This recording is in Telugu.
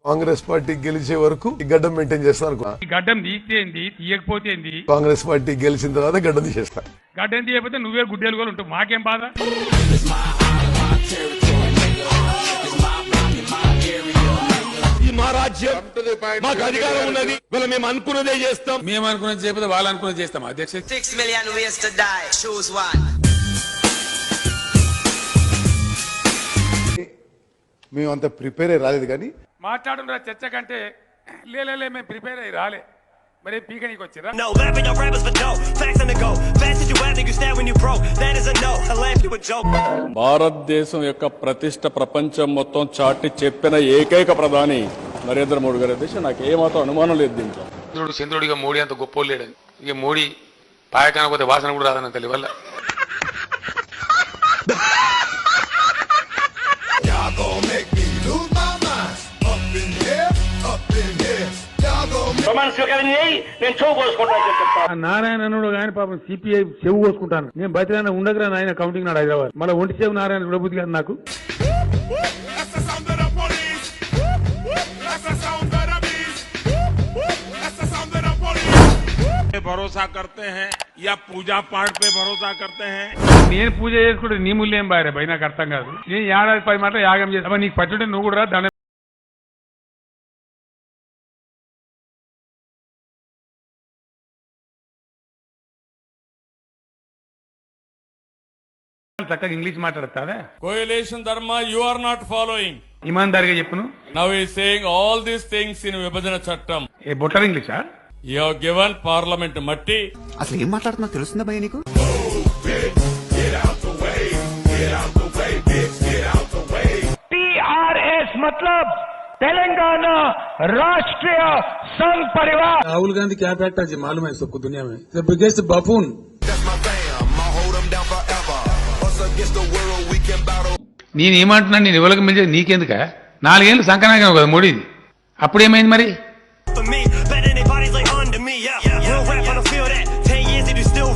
కాంగ్రెస్ పార్టీ గెలిచే వరకు ఈ గడ్డం మెయింటైన్ చేస్తాను. ఈ గడ్డం తీసేంది తీయకపోతే కాంగ్రెస్ పార్టీ గెలిచిన తర్వాత గడ్డం తీసేస్తా. గడ్డం తీయకపోతే నువ్వే గుడ్డేలు కూడా ఉంటావు, మాకేం బాధ. మా రాజ్యం మాకు అధికారం ఉన్నది, మేము అనుకున్నదే చేస్తాం. మేము అనుకున్నది చేయకపోతే వాళ్ళు అనుకున్నది చేస్తాం. అధ్యక్ష 6 million ways to die. Choose one. మేము అంత ప్రిపేర్ అయ్యి రాలేదు కానీ మాట్లాడుతున్న చర్చ కంటే లేలే మేము ప్రిపేర్ అయ్యి రాలే, మరి పీక నీకు వచ్చిరా. No, laughing your rappers for dough. Facts on the go. Fast as you have, you stand when you broke. That is a no. I laugh you a joke. భారతదేశం యొక్క ప్రతిష్ట ప్రపంచం మొత్తం చాటి చెప్పిన ఏకైక ప్రధాని నరేంద్ర మోడీ గారి అధ్యక్ష. నాకు ఏమాత్రం అనుమానం లేదు దీంట్లో. చంద్రుడిగా మోడీ అంత గొప్ప లేడని, ఇక మోడీ పాయకానకపోతే వాసన కూడా రాదన్న తల్లి వల్ల. నారాయణనుడు ఆయన పాపం సిపిఐ చెవు కోసుకుంటాను నేను బతిరాన ఉండగరా ఆయన కౌంటింగ్ నాడు హైదరాబాద్ మళ్ళీ ఒంటి చెవు నారాయణ చూడబుద్ధి కాదు నాకు. భరోసా करते हैं या पूजा पाठ पे भरोसा करते हैं. నేను పూజ చేసుకుంటే నీ మూల్యం బాయరే భయ, నాకు అర్థం కాదు. నేను ఏడాది 10 మాటలు యాగం చేస్తా, నీకు పట్టుంటే నువ్వు కూడా దండ చక్కగా ఇంగ్లీష్ మాట్లాడతావే. Coalition dharma you are not following. ఇమాన్దారిగా చెప్పును. నౌ ఈ saying all these things in విభజన చట్టం. ఏ బొట్టర్ ఇంగ్లీషా? యు హావ్ గివెన్ పార్లమెంట్ మట్టి. అసలు ఏం మాట్లాడుతున్నా తెలుస్తుందా భయ నీకు? टीआरएस मतलब तेलंगाना राष्ट्रीय संघ परिवार. राहुल गांधी क्या बैठा जी मालूम है सबको दुनिया में, द बिगेस्ट बफून. నేనేమంటున్నా, నేను ఎవరికి మించి నీకెందుక? 4 ఏళ్ళు సంకనాగం కదా మోడీది, అప్పుడేమైంది మరి? For me, better than bodies like under me. Yeah, real rap on the field that 10 years and you still.